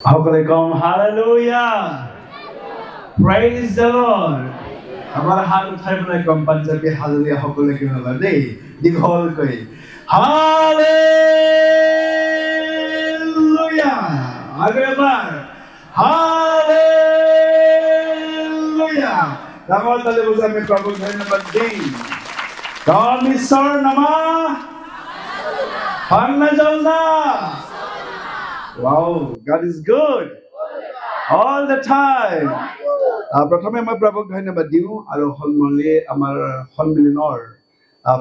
সকলে কম hallelujah praise the lord আমাৰ হাত উঠাই পেলাই কম পাঞ্জাবী হালেলুয়া সকলে কি নলয় দেই দীঘলকৈ হালেলুয়া আৰু এবাৰ হালেলুয়া ডাঙৰ তালি বজাই আমি প্ৰভুক ধন্যবাদ দিম কাৰণ ঈশ্বৰৰ নাম hallelujah Wow, God is good all the time. প্ৰথমে মই প্ৰভুক ধন্যবাদ দিওঁ আৰু সন্মানলে আমাৰ সন্মিলনৰ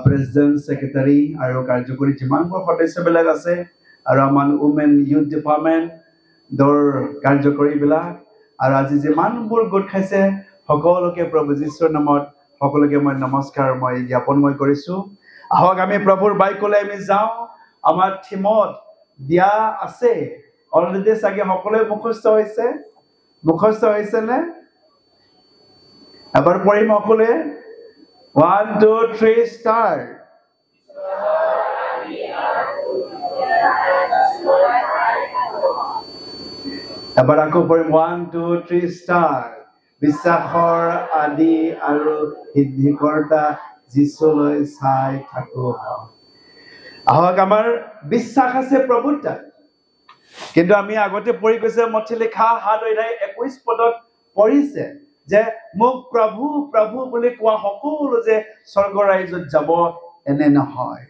প্ৰেচিডেণ্ট ছেক্ৰেটাৰী আৰু কাৰ্যকৰী যিমানবোৰ সদস্যবিলাক আছে আৰু আমাৰ উমেন ইউথ ডিপাৰ্টমেণ্টৰ কাৰ্যকৰীবিলাক আৰু আজি যিমানবোৰ গোট খাইছে সকলোকে প্ৰভু যীশুৰ নামত সকলোকে মই নমস্কাৰ মই জ্ঞাপন কৰিছোঁ আহক আমি প্ৰভুৰ বাইকলৈ আমি যাওঁ আমাৰ থিমত দিয়া আছে অলৰেডি চাগে সকলোৱে মুখস্থ হৈছে নে এবাৰ পঢ়িম সকলোৱে 1 2 3 ষ্টাৰ্ট এবাৰ আকৌ পঢ়িম 1 2 3 ষ্টাৰ্ট বিশ্বাসৰ আদি আৰু সিদ্ধিকৰ্তা যীশুলৈ চাই থাকো আহক আমাৰ বিশ্বাস আছে প্ৰভুৰ তাত কিন্তু আমি আগতে পঢ়ি গৈছে মঠি লিখা 7:21 পদত পঢ়িছে যে মোক প্ৰভু প্ৰভু বুলি কোৱা সকলো যে স্বৰ্গ ৰাজ্যত যাব এনে নহয়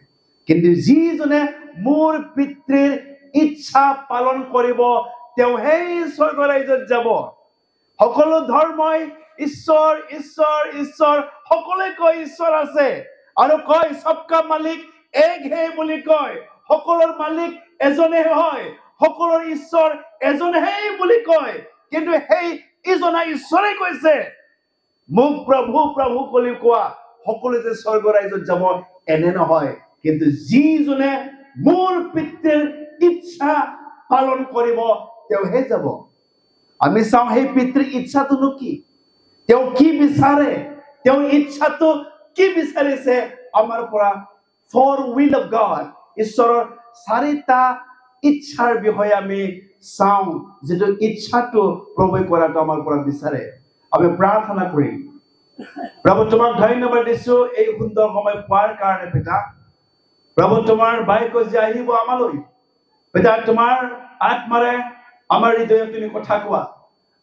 কিন্তু যিজনে মোৰ পিতৃৰ ইচ্ছা পালন কৰিব তেওঁ সেই স্বৰ্গ ৰাজ্যত যাব সকলো ধৰ্মই ঈশ্বৰ ঈশ্বৰ ঈশ্বৰ সকলোৱে কয় ঈশ্বৰ আছে আৰু কয় সবকা মালিক এক হে বুলি কয় সকলোৰ মালিক এজনে হয় সকলোৰ ঈশ্বৰ এজনেই বুলি কয় কিন্তু সেই ইজনা ঈশ্বৰে কৈছে মোক প্ৰভু প্ৰভু বুলি কোৱা সকলো যে স্বৰ্গ ৰাজ্যত যাব এনে নহয় কিন্তু যিজনে মোৰ পিতৃৰ ইচ্ছা পালন কৰিব তেওঁহে যাব আমি চাওঁ সেই পিতৃৰ ইচ্ছাটো কি তেওঁ কি বিচাৰে তেওঁৰ ইচ্ছাটো কি বিচাৰিছে আমাৰ পৰা for will of God ঈশ্বৰৰ চাৰিটা ইচ্ছাৰ বিষয়ে আমি চাওঁ যেটো ইচ্ছাটো প্ৰভু কৰাটো আমাৰ পৰা বিচাৰে আমি প্ৰাৰ্থনা কৰিম প্ৰভু তোমাক ধন্যবাদ দিছো এই সুন্দৰ সময় পোৱাৰ কাৰণে পিতা প্ৰভু তোমাৰ বাইক যে আহিব আমালৈ পিতা তোমাৰ আত্মাৰে আমাৰ হৃদয়ত তুমি কথা কোৱা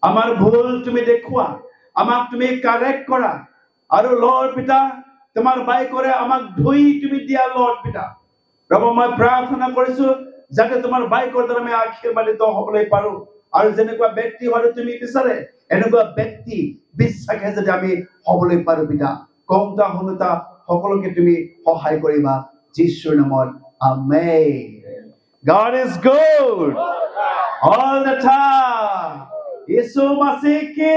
আমাৰ ভুল তুমি দেখুৱা আমাক তুমি কাৰেক্ট কৰা আৰু লৰ্ড পিতা তোমাৰ বাইকৰে আমাক ধুই তুমি দিয়া লৰ্ড পিতা প্ৰভু মই প্ৰাৰ্থনা কৰিছো যাতে তোমাৰ বাইকৰ দ্বাৰা আমি আশীৰ্বাদিত হ'বলৈ পাৰো আৰু যেনেকুৱা ব্যক্তি হয় তুমি বিচাৰে এনেকুৱা ব্যক্তি বিশ্বাসে যদি আমি হ'বলৈ পাৰো পিতা কমতা হনুতা সকলোকে তুমি সহায় কৰিবা যীশুৰ নামত আমেন God is good all the time यीशु मसीह के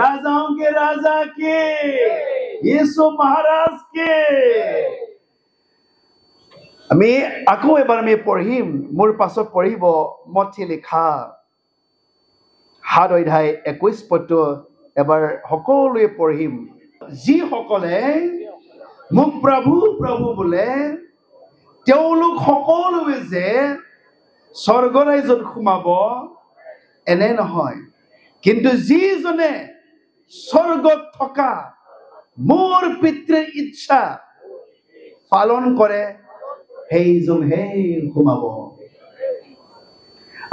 राजाओं के राजा के यीशु महाराज के আমি আকৌ এবাৰ আমি পঢ়িম মোৰ পাছত পঢ়িব মঠি লিখা 7:21 পদটো এবাৰ সকলোৱে পঢ়িম যি সকলে মোক প্ৰভু প্ৰভু বোলে তেওঁলোক সকলোৱে যে স্বৰ্গ ৰাজ্যত সোমাব এনে নহয় কিন্তু যিজনে স্বৰ্গত থকা মোৰ পিতৃৰ ইচ্ছা পালন কৰে সেইজনহে সোমাব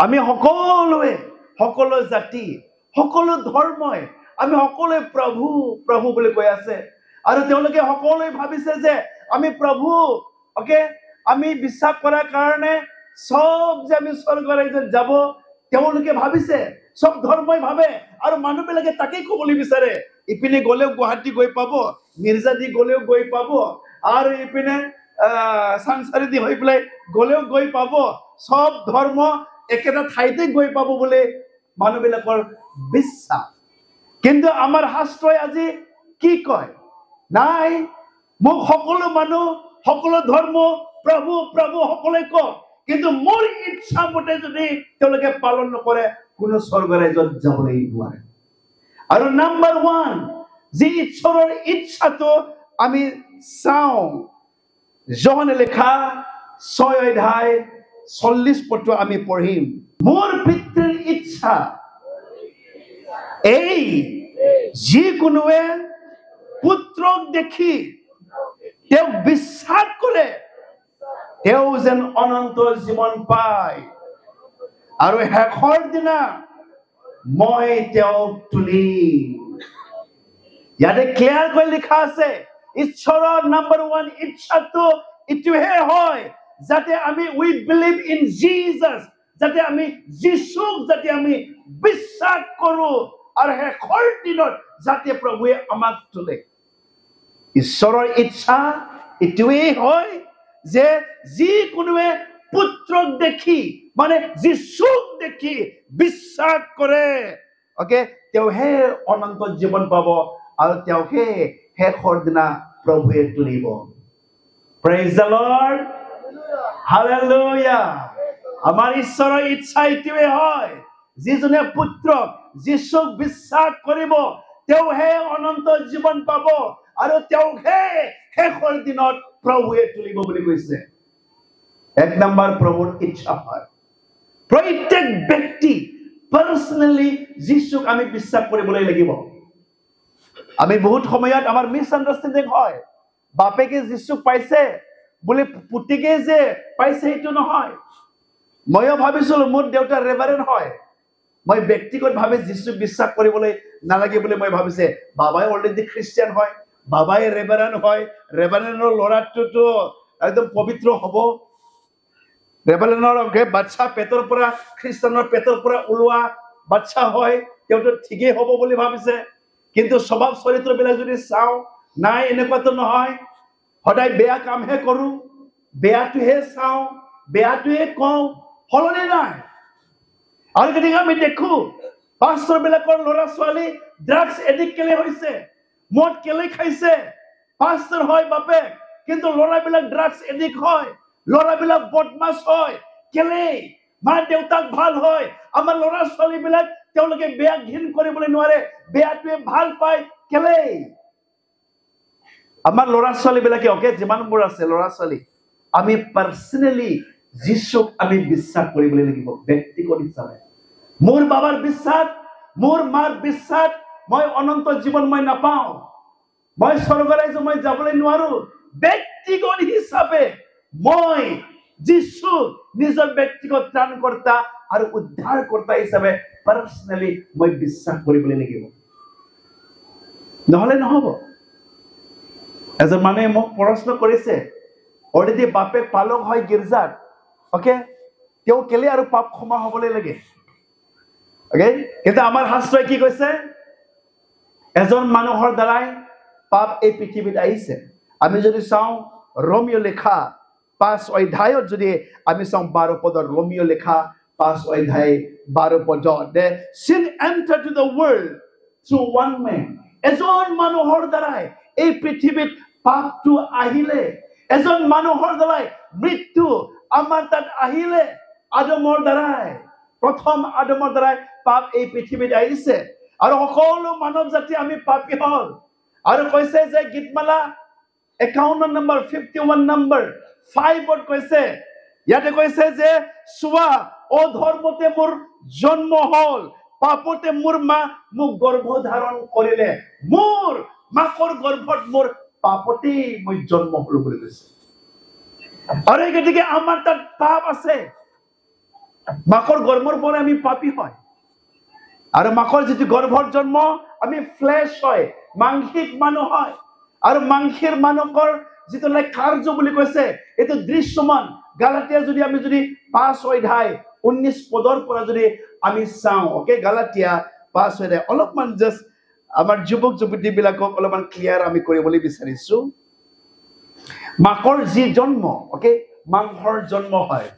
আমি সকলোৱে সকলো জাতি সকলো ধৰ্মই আমি সকলোৱে প্ৰভু প্ৰভু বুলি কৈ আছে আৰু তেওঁলোকে সকলোৱে ভাবিছে যে আমি প্ৰভু ওকে আমি বিশ্বাস কৰাৰ কাৰণে সব যে আমি স্বৰ্গ ৰাজ্যত যাব তেওঁলোকে ভাবিছে সব ধৰ্মই ভাবে আৰু মানুহবিলাকে তাকেই ক'বলৈ বিচাৰে ইপিনে গলেও গুৱাহাটী গৈ পাব মিৰ্জাদি গলেও গৈ পাব আৰু ইপিনে সংসাৰী দি হৈ পেলাই গলেও গৈ পাব সব ধৰ্ম একেটা ঠাইতে গৈ পাব বুলি মানুহবিলাকৰ বিশ্বাস কিন্তু আমাৰ শাস্ত্ৰই আজি কি কয় নাই মোক সকলো মানুহ সকলো ধৰ্ম প্ৰভু প্ৰভু সকলোৱে কয় কিন্তু মোৰ ইচ্ছা মতে যদি তেওঁলোকে পালন নকৰে কোনো স্বৰ্গ ৰাজ্যত যাবলৈ নোৱাৰে আৰু নাম্বাৰ 1 যি ঈশ্বৰৰ ইচ্ছাটো আমি চাওঁ যোহনে লেখা 6:40 পদটো আমি পঢ়িম মোৰ পিতৃ ইচ্ছা এই যিকোনোৱে পুত্ৰক দেখি তেওঁক বিশ্বাস কৰে তেওঁ যেন অনন্ত জীৱন পায় আৰু শেষৰ দিনা মই তেওঁক তুলিম ইয়াতে ক্লিয়াৰ কৈ লিখা আছে ঈশ্বৰৰ নাম্বাৰ 1 ইচ্ছাটো ইটোহে হয় যাতে আমি উই বিলিভ ইন জিজাছ যাতে আমি যিশুক যাতে আমি বিশ্বাস কৰো আৰু শেষৰ দিনত যাতে প্ৰভুৱে আমাক তুলে ঈশ্বৰৰ ইচ্ছা ইটোৱেই হয় যে যিকোনোৱে পুত্ৰক দেখি মানে যিশুক দেখি বিশ্বাস কৰে ওকে তেওঁহে অনন্ত জীৱন পাব আৰু তেওঁহে শেষৰ দিনা প্ৰভুৱে তুলিব প্ৰেইজ দ্য লৰ্ড হালেলুয়া আমাৰ ঈশ্বৰৰ ইচ্ছা ইটোৱে হয় যিজনে পুত্ৰক যিশুক বিশ্বাস কৰিব তেওঁহে অনন্ত জীৱন পাব আৰু তেওঁহে শেষৰ দিনত প্ৰভুৱে তুলিব বুলি কৈছে এক নম্বৰ প্ৰভুৰ ইচ্ছা হয় প্ৰত্যেক ব্যক্তি পাৰ্সোনালি যিশুক আমি বিশ্বাস কৰিবলৈ লাগিব আমি বহুত সময়ত আমাৰ মিসআন্ডাৰষ্টেণ্ডিং হয় বাপেকে যিশুক পাইছে বুলি পুতিকে যে পাইছে এইটো নহয় ময়ো ভাবিছিলো মোৰ দেউতা ৰেভাৰেণ্ড হয় মই ব্যক্তিগতভাৱে যিশুক বিশ্বাস কৰিবলৈ নালাগে বুলি মই ভাবিছে বাবাই অলৰেডি খ্ৰীষ্টিয়ান হয় বাবাই ৰেভাৰেণ্ড হয় ৰেভাৰেণ্ডৰ ল'ৰাটোতো একদম পবিত্ৰ হ'ব ৰেভাৰেণ্ডৰ বাচ্চা পেটৰ পৰা খ্ৰীষ্টানৰ পেটৰ পৰা ওলোৱা বাচ্চা হয় তেওঁতো ঠিকেই হ'ব বুলি ভাবিছে কিন্তু স্বভাৱ চৰিত্ৰবিলাক যদি চাওঁ নাই এনেকুৱাতো নহয় সদায় বেয়া কামহে কৰোঁ বেয়াটোহে চাওঁ বেয়াটোহে কওঁ সলনি নাই আৰু কেতিয়াবা আমি দেখো পাষ্টাৰবিলাকৰ ল'ৰা ছোৱালী ড্ৰাগছ এডিক্ট কেলে হৈছে মদ কেলে খাইছে পাষ্টাৰ হয় বাপেক কিন্তু ল'ৰাবিলাক ড্ৰাগছ এডিক্ট হয় ল'ৰাবিলাক বদমাছ হয় কেলে মা দেউতাক ভাল হয় আমাৰ ল'ৰা ছোৱালীবিলাক তেওঁলোকে বেয়া ঘিন কৰিবলৈ নোৱাৰে বেয়াটোৱে ভাল পায় কেলে আমাৰ ল'ৰা ছোৱালীবিলাকে ওকে যিমানবোৰ আছে ল'ৰা ছোৱালী আমি পাৰ্সোনালি যিশুক আমি বিশ্বাস কৰিবলৈ লাগিব ব্যক্তিগত হিচাপে মোৰ বাবাৰ বিশ্বাস মোৰ মাৰ বিশ্বাস মই অনন্ত জীৱন মই নাপাওঁ মই স্বৰ্গৰাজ্য মই যাবলৈ নোৱাৰো ব্যক্তিগত হিচাপে মই যিশুক নিজৰ ব্যক্তিগত ত্ৰাণকৰ্তা আৰু উদ্ধাৰকৰ্তা হিচাপে পাৰ্সোনালি মই বিশ্বাস কৰিবলৈ লাগিব নহলে নহব এজন মানুহে মোক প্ৰশ্ন কৰিছে অলৰেডি বাপেক পালক হয় গিৰ্জাত ওকে তেওঁ কেলে আৰু পাপ ক্ষমা হ'বলৈ লাগে ওকে কিন্তু আমাৰ শাস্ত্ৰই কি কৈছে এজন মানুহৰ দ্বাৰাই পাপ এই পৃথিৱীত আহিছে আমি যদি চাওঁ ৰোমিও লেখা 5 অধ্যায়ত যদি আমি চাওঁ 12 পদৰ ৰোমিও লেখা 5 অধ্যায় 12 পদত the sin entered to the world through one man এজন মানুহৰ দ্বাৰাই এই পৃথিৱীত পাপটো আহিলে এজন মানুহৰ দ্বাৰাই মৃত্যু আমাৰ তাত আহিলে আদমৰ দ্বাৰাই প্ৰথম আদমৰ দ্বাৰাই পাপ এই পৃথিৱীত আহিছে আৰু সকলো মানৱ জাতি আমি পাপী হল আৰু কৈছে যে গীতমালা 51 নম্বৰ 51 নম্বৰ 5ত কৈছে ইয়াতে কৈছে যে চোৱা অধৰ্মতে মোৰ জন্ম হল পাপতে মোৰ মা মোক গৰ্ভধাৰণ কৰিলে মোৰ মাকৰ গৰ্ভত মোৰ পাপতে মই জন্ম হল বুলি কৈছে আৰু গতিকে আমাৰ তাত পাপ আছে মাকৰ গৰ্ভৰ পৰা আমি পাপী হয় আৰু মাকৰ যিটো গৰ্ভৰ জন্ম আমি ফ্লেশ হয় মাংসিক মানুহ হয় আৰু মাংসিৰ মানুহৰ যিটো কাৰ্য বুলি কৈছে এইটো দৃশ্যমান গালাতিয়া যদি আমি যদি 5 অধ্যায় 19 পদৰ পৰা যদি আমি চাওঁ ওকে গালাতিয়া 5 অধ্যায় অলপমান জাস্ট আমাৰ যুৱক যুৱতীবিলাকক অলপমান ক্লিয়াৰ আমি কৰিবলৈ বিচাৰিছো মাকৰ যি জন্ম ওকে মাংসৰ জন্ম হয়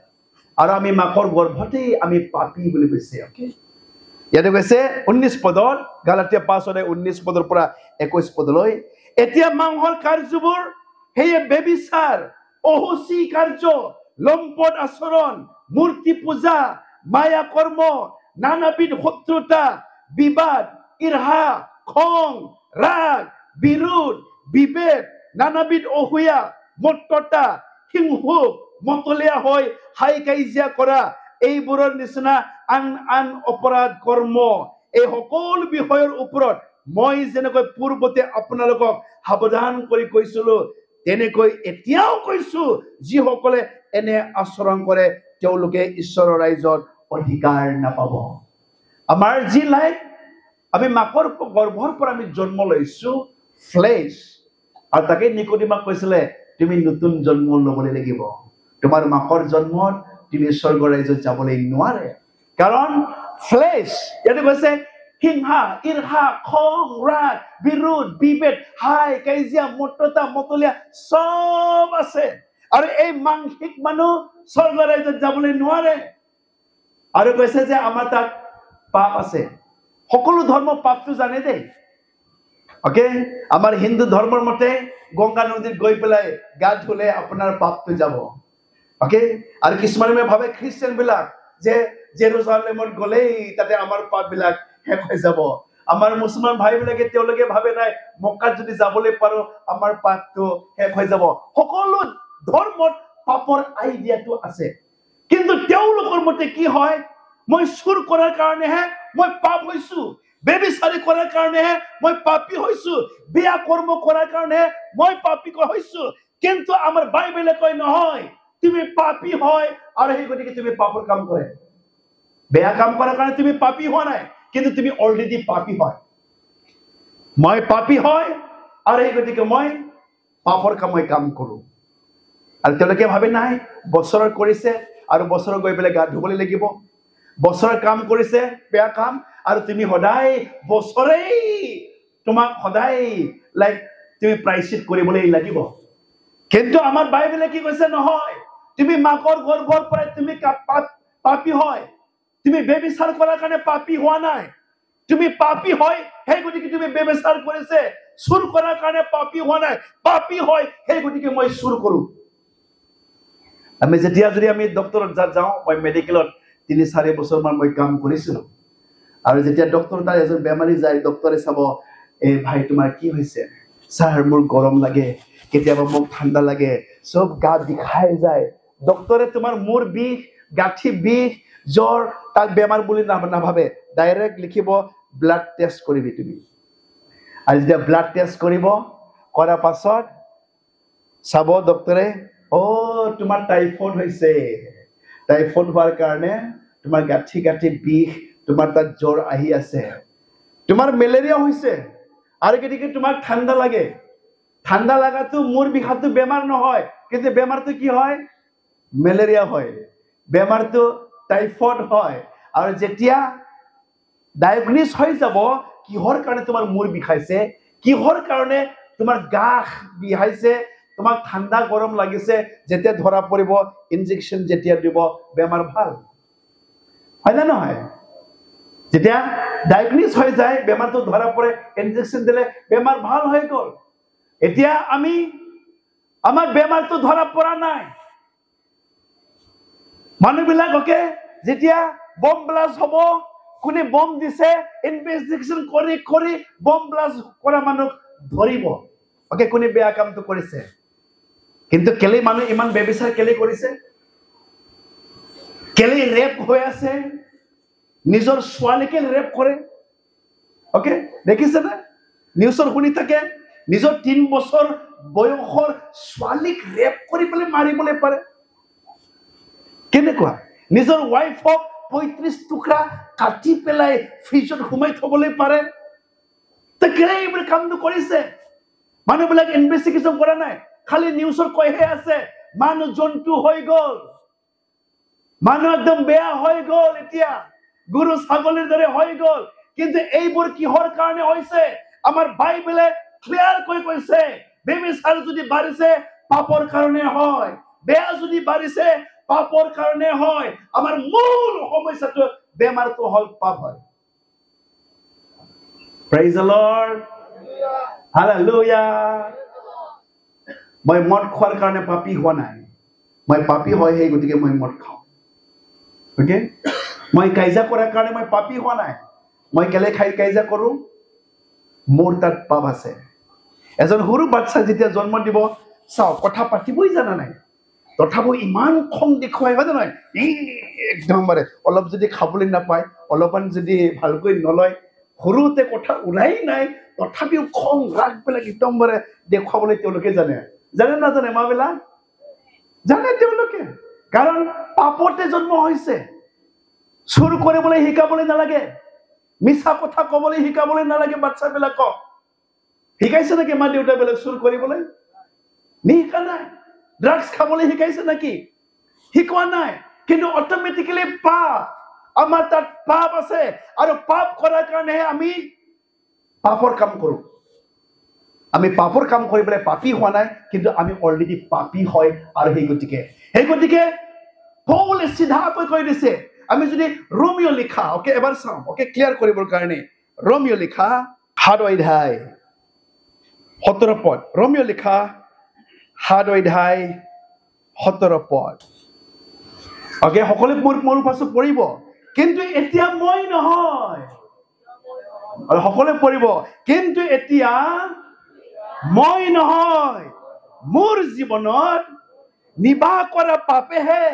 আৰু আমি মাকৰ গৰ্ভতেই আমি পাপী বুলি কৈছে ওকে ইয়াতে কৈছে 19 পদৰ গালাতিয়া 5 অধ্যায় 19 পদৰ পৰা 21 পদলৈ এতিয়া মাংসৰ কাৰ্যবোৰ হেয়ে বেবিচাৰ অহুচি কাৰ্য লম্পট আচৰণ মূৰ্তি পূজা মায়া কৰ্ম নানাবিধ শত্ৰুতা বিবাদ ঈৰ্ষা খং ৰাগ বিৰোধ বিভেদ নানাবিধ অসূয়া মত্ততা হিংসুক মতলীয়া হৈ হাই কাজিয়া কৰা এইবোৰৰ নিচিনা আন আন অপৰাধ কৰ্ম এই সকলো বিষয়ৰ ওপৰত মই যেনেকৈ পূৰ্বতে আপোনালোকক সাৱধান কৰি কৈছিলো তেনেকৈ এতিয়াও কৈছো যিসকলে এনে আচৰণ কৰে তেওঁলোকে ঈশ্বৰৰ ৰাজ্যত অধিকাৰ নাপাব আমাৰ যি লাইফ আমি মাকৰ গৰ্ভৰ পৰা আমি জন্ম লৈছো ফ্লেশ আৰু তাকে নিকোডিমাক কৈছিলে তুমি নতুন জন্ম ল'বলৈ লাগিব তোমাৰ মাকৰ জন্মত তুমি স্বৰ্গ ৰাজ্যত যাবলৈ নোৱাৰে কাৰণ ফ্লেশ ইয়াতে কৈছে হিংসা ঈৰ্ষা খং ৰাগ বিৰোধ বিভেদ হাই কাজিয়া মততা মতলীয়া সব আছে আৰু এই মানসিক মানুহ স্বৰ্গ ৰাজ্যত যাবলৈ নোৱাৰে আৰু কৈছে যে আমাৰ তাত পাপ আছে সকলো ধৰ্ম পাপটো জানে দেই ওকে আমাৰ হিন্দু ধৰ্মৰ মতে গংগা নদীত গৈ পেলাই গা ধুলে আপোনাৰ পাপটো যাব ওকে আৰু কিছুমানে ভাবে খ্ৰীষ্টিয়ান বিলাক যে জেৰুজালেমত গলেই তাতে আমাৰ পাপ বিলাক শেষ হৈ যাব আমাৰ মুছলমান ভাই বিলাকে তেওঁলোকে ভাবে নাই মক্কাত যদি যাবলৈ পাৰো আমাৰ পাপটো শেষ হৈ যাব সকলো ধৰ্মত পাপৰ আইডিয়াটো আছে কিন্তু তেওঁলোকৰ মতে কি হয় মই চুৰ কৰাৰ কাৰণেহে মই পাপ হৈছো বেবিচাৰী কৰাৰ কাৰণেহে মই পাপী হৈছো বেয়া কৰ্ম কৰাৰ কাৰণেহে মই পাপী হৈছো কিন্তু আমাৰ বাইবেলে কয় নহয় তুমি পাপী হয় আৰু সেই গতিকে তুমি পাপৰ কাম কৰে বেয়া কাম কৰাৰ কাৰণে তুমি পাপী হোৱা নাই কিন্তু তুমি অলৰেডি পাপী হয় মই পাপী হয় আৰু সেই গতিকে মই পাপৰ কাম কৰো আৰু তেওঁলোকে ভাবে নাই বছৰত কৰিছে আৰু বছৰত গৈ পেলাই গা ধুবলৈ লাগিব বছৰৰ কাম কৰিছে বেয়া কাম আৰু তুমি সদায় বছৰেই তোমাক সদায় লাইক তুমি প্ৰায়শ্চিত কৰিবলৈ লাগিব কিন্তু আমাৰ বাইবেলে কি কৈছে নহয় তুমি মাকৰ গৰ্ভৰ পৰা তুমি পাপী হয় তুমি বেবিচাৰ কৰাৰ কাৰণে পাপী হোৱা নাই তুমি পাপী হয় সেই গতিকে তুমি বেবিচাৰ কৰিছে চুৰ কৰাৰ কাৰণে পাপী হোৱা নাই পাপী হয় সেই গতিকে মই চুৰ কৰো আমি যেতিয়া যদি আমি ডক্টৰত যাওঁ মই মেডিকেলত 3-4 বছৰমান মই কাম কৰিছিলো আৰু যেতিয়া ডক্টৰ তাৰ এজন বেমাৰী যায় ডক্টৰে চাব এই ভাই তোমাৰ কি হৈছে স্যাৰ মোৰ গৰম লাগে কেতিয়াবা মোক ঠাণ্ডা লাগে সব গা বিষাই যায় ডক্টৰে তোমাৰ মূৰ বিষ গাঁঠি বিষ জ্বৰ তাক বেমাৰ বুলি নাভাবে ডাইৰেক্ট লিখিব ব্লাড টেষ্ট কৰিবি তুমি আৰু যেতিয়া ব্লাড টেষ্ট কৰিব কৰাৰ পাছত চাব ডক্টৰে তোমাৰ টাইফয়েড হৈছে টাইফয়েড হোৱাৰ কাৰণে তোমাৰ গাঁঠি গাঁঠি বিষ তোমাৰ তাত জ্বৰ আহি আছে তোমাৰ মেলেৰিয়া হৈছে আৰু গতিকে তোমাক ঠাণ্ডা লাগে ঠাণ্ডা লাগাটো মূৰ বিষাটো বেমাৰ নহয় কিন্তু বেমাৰটো কি হয় মেলেৰিয়া হয় বেমাৰটো টাইফয়েড হয় আৰু যেতিয়া ডায়াগনিছ হৈ যাব কিহৰ কাৰণে তোমাৰ মূৰ বিষাইছে কিহৰ কাৰণে তোমাৰ গা বিষাইছে তোমাক ঠাণ্ডা গৰম লাগিছে যেতিয়া ধৰা পৰিব ইনজেকশন যেতিয়া দিব বেমাৰ ভাল হয় না নহয় যেতিয়া ডায়াগনিছ হৈ যায় বেমাৰটো ধৰা পৰে ইনজেকশন দিলে বেমাৰ ভাল হৈ গ'ল এতিয়া আমি আমাৰ বেমাৰটো ধৰা পৰা নাই মানুহবিলাককে যেতিয়া বম ব্লাষ্ট হ'ব কোনে বম দিছে ইনভেষ্টিগেশ্যন কৰি বম ব্লাষ্ট কৰা মানুহ ধৰিব ওকে কোনে বেয়া কামটো কৰিছে কিন্তু কেলে মানুহ ইমান বেবিচাৰ কেলে কৰিছে কেলে ৰেপ হৈ আছে নিজৰ ছোৱালীকে ৰেপ কৰে ওকে দেখিছে না নিউজৰ শুনি থাকে নিজৰ 3 বছৰ বয়সৰ ছোৱালীক ৰেপ কৰি পেলাই মাৰিবলৈ পাৰে কেনেকুৱা নিজৰ ওয়াইফক 35 টুকুৰা কাটি পেলাই ফ্ৰিজত সোমাই থবলৈ পাৰে তে কেলে এইবোৰ কামটো কৰিছে মানুহবিলাক ইনভেষ্টিগেশ্যন কৰা নাই খালি নিউজৰ কৈহে আছে মানুহ জন্তু হৈ গ'ল মানুহ একদম বেয়া হৈ গ'ল এতিয়া গুৰু ছাগলীৰ দৰে হৈ গ'ল কিন্তু এইবোৰ কিহৰ কাৰণে হৈছে আমাৰ বাইবেলে ক্লিয়াৰ কৈ কৈছে বেবিচাৰ যদি বাঢ়িছে পাপৰ কাৰণে হয় বেয়া যদি বাঢ়িছে পাপৰ কাৰণে হয় আমাৰ মূল সমস্যাটো বেমাৰটো হল পাপ হয় প্ৰেইজ দ্য লৰ্ড হালেলুয়া মই মদ খোৱাৰ কাৰণে পাপী হোৱা নাই মই পাপী হয় সেই গতিকে মই মদ খাওঁ ওকে মই কাইজা কৰাৰ কাৰণে মই পাপী হোৱা নাই মই কেলে কাইজা কৰো মোৰ তাত পাপ আছে এজন সৰু বাচ্চা যেতিয়া জন্ম দিব চাও কথা পাতিবই জানা নাই তথাপিও ইমান খং দেখুৱাই হয় নহয় একদম মানে অলপ যদি খাবলৈ নাপায় অলপমান যদি ভালকৈ নলয় সৰুতে কথা ওলাই নাই তথাপিও খং ৰাগবিলাক একদম মানে দেখুৱাবলৈ তেওঁলোকে জানে নাজানে মাবিলাক জানে তেওঁলোকে কাৰণ পাপতে জন্ম হৈছে চুৰ কৰিবলৈ শিকাবলৈ নালাগে মিছা কথা ক'বলৈ শিকাবলৈ নালাগে বাচ্চাবিলাকক শিকাইছে নেকি মা দেউতাবিলাক চুৰ কৰিবলৈ নিশিকা নাই ড্ৰাগছ খাবলৈ শিকাইছে নেকি শিকোৱা নাই কিন্তু অট'মেটিকেলি পাপ আমাৰ তাত পাপ আছে আৰু পাপ কৰাৰ কাৰণেহে আমি পাপৰ কাম কৰোঁ আমি পাপৰ কাম কৰিবলৈ পাপী হোৱা নাই কিন্তু আমি অলৰেডি পাপী হয় আৰু সেই গতিকে পৌলে চিধাকৈ কৈ দিছে আমি যদি ৰোমিও লিখা ওকে এবাৰ চাওঁ ওকে ক্লিয়াৰ কৰিবৰ কাৰণে ৰোমিও লিখা 7 অধ্যায় 17 পদ ৰোমিও লিখা 7 অধ্যায় 17 পদ ওকে সকলোৱে মোৰ পাছত পঢ়িব কিন্তু এতিয়া মই নহয় আৰু সকলোৱে পঢ়িব কিন্তু এতিয়া মই নহয় মোৰ জীৱনত নিবাহ কৰা পাপেহে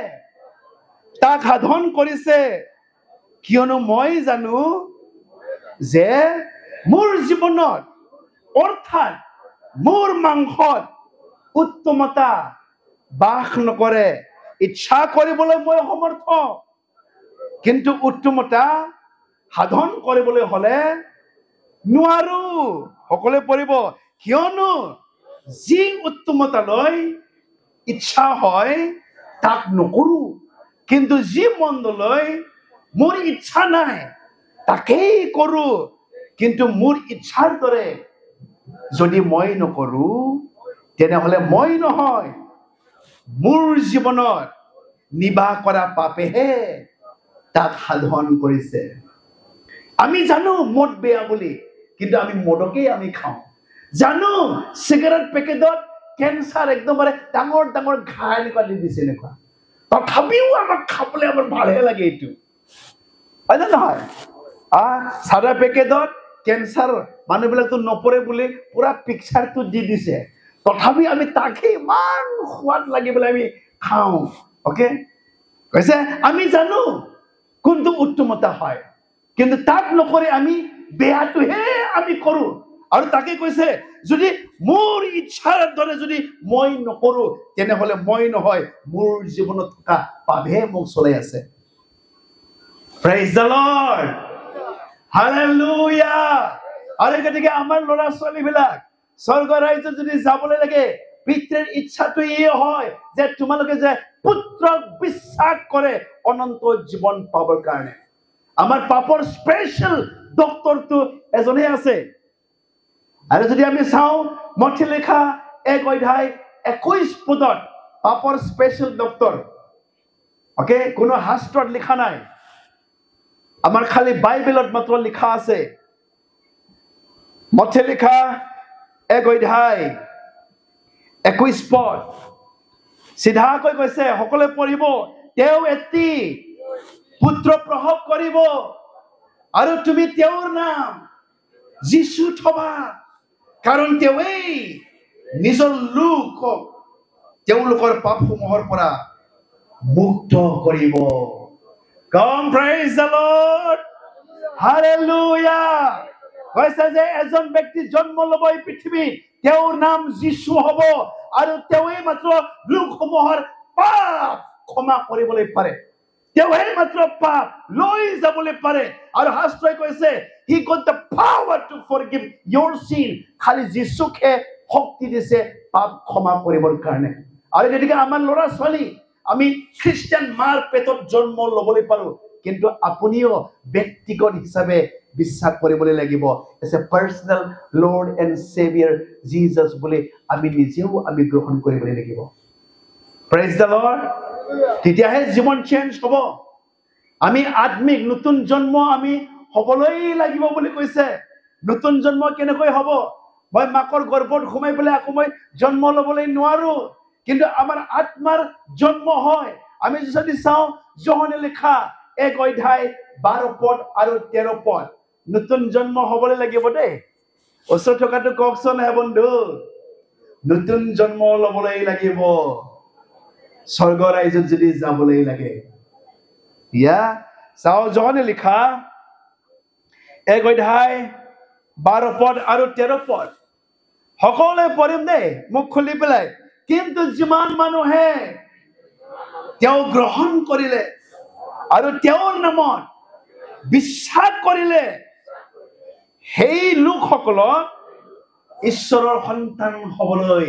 তাক সাধন কৰিছে কিয়নো মই জানো যে মোৰ জীৱনত অৰ্থাৎ মোৰ মাংসত উত্তমতা বাস নকৰে ইচ্ছা কৰিবলৈ মই সমৰ্থ কিন্তু উত্তমতা সাধন কৰিবলৈ হলে নোৱাৰো সকলোৱে পঢ়িব কিয়নো যি উত্তমতালৈ ইচ্ছা হয় তাক নকৰো কিন্তু যি মন্দলৈ মোৰ ইচ্ছা নাই তাকেই কৰো কিন্তু মোৰ ইচ্ছাৰ দৰে যদি মই নকৰো তেনেহলে মই নহয় মোৰ জীৱনত নিবাহ কৰা পাপেহে তাক সাধন কৰিছে আমি জানো মদ বেয়া বুলি কিন্তু আমি মদকেই আমি খাওঁ জানো চিগাৰেট পেকেটত কেঞ্চাৰ একদমবাৰে ডাঙৰ ডাঙৰ ঘা এনেকুৱা দি দিছে এনেকুৱা তথাপিও আমাক খাবলৈ আমাৰ ভালহে লাগে এইটো হয় নে নহয় চাদা পেকেটত কেঞ্চাৰ মানুহবিলাকতো নপৰে বুলি পুৰা পিকচাৰটো দি দিছে তথাপি আমি তাকে ইমান সোৱাদ লাগে বুলি আমি খাওঁ ওকে কৈছে আমি জানো কোনটো উত্তমতা হয় কিন্তু তাক নকৰি আমি বেয়াটোহে আমি কৰো আৰু তাকে কৈছে যদি মোৰ ইচ্ছাৰ দৰে যদি মই নকৰো তেনেহলে মই নহয় মোৰ জীৱনত থকা পাপহে মোক চলাই আছে প্ৰেইজ দ্য লৰ্ড হালেলুয়া আৰু গতিকে আমাৰ ল'ৰা ছোৱালীবিলাক স্বৰ্গ ৰাজ্যত যদি যাবলৈ লাগে পিতৃৰ ইচ্ছাটো এই হয় যে তোমালোকে যে পুত্ৰক বিশ্বাস কৰে অনন্ত জীৱন পাবৰ কাৰণে আমাৰ পাপৰ স্পেচিয়েল ডক্টৰটো এজনে আছে আৰু যদি আমি চাওঁ মথি লিখা 1 অধ্যায় 21 পদত পাপৰ স্পেচিয়েল ডক্টৰ ওকে কোনো শাস্ত্ৰত লিখা নাই আমাৰ খালি বাইবেলত মাত্ৰ লিখা আছে মথি লিখা 1 অধ্যায় 21 পদ চিধাকৈ কৈছে সকলোৱে পঢ়িব তেওঁ এটি পুত্ৰ প্ৰসৱ কৰিব আৰু তুমি তেওঁৰ নাম যীশু থবা কাৰণ তেওঁই নিজৰ লোকক তেওঁলোকৰ পাপসমূহৰ পৰা মুক্ত কৰিব কম প্ৰেইজ দ্য লৰ্ড হালেলুয়া কৈছে যে এজন ব্যক্তি জন্ম ল'ব এই পৃথিৱীত তেওঁৰ নাম যীশু হ'ব আৰু তেওঁই মাত্ৰ লোকসমূহৰ পাপ ক্ষমা কৰিবলৈ পাৰে তেওঁই মাত্ৰ পাপ লৈ যাবলৈ পাৰে আৰু শাস্ত্ৰই কৈছে he got the power to forgive your sin খালি যীশুকে শক্তি দিছে পাপ ক্ষমা কৰিবৰ কাৰণে আৰু গতিকে আমাৰ ল'ৰা ছোৱালী আমি খ্ৰীষ্টিয়ান মাৰ পেটত জন্ম ল'বলৈ পাৰো কিন্তু আপুনিও ব্যক্তিগত হিচাপে বিশ্বাস কৰিবলৈ লাগিব as a personal Lord and saviour Jesus বুলি আমি নিজেও আমি গ্ৰহণ কৰিবলৈ লাগিব প্ৰেইজ দ্য লৰ্ড তেতিয়াহে জীৱন চেঞ্জ হ'ব আমি আত্মিক নতুন জন্ম আমি হ'বলৈ লাগিব বুলি কৈছে নতুন জন্ম কেনেকৈ হ'ব মই মাকৰ গৰ্ভত সোমাই পেলাই আকৌ মই জন্ম ল'বলৈ নোৱাৰো কিন্তু আমাৰ আত্মাৰ জন্ম হয় আমি যদি চাওঁ যোহনে লিখা 1 অধ্যায় 12 পদ আৰু 13 পদ নতুন জন্ম হ'বলৈ লাগিব দেই ওচৰত থকাটো কওকচোন হে বন্ধু নতুন জন্ম ল'বলৈ লাগিব স্বৰ্গ ৰাজ্যত যদি যাবলৈ লাগে ইয়া চাও যোহানে লিখা 1 অধ্যায় 12 পদ আৰু 13 পদ সকলোৱে পঢ়িম দেই মুখ খুলি পেলাই কিন্তু যিমান মানুহে তেওঁ গ্ৰহণ কৰিলে আৰু তেওঁৰ নামত বিশ্বাস কৰিলে সেই লোকসকলক ঈশ্বৰৰ সন্তান হ'বলৈ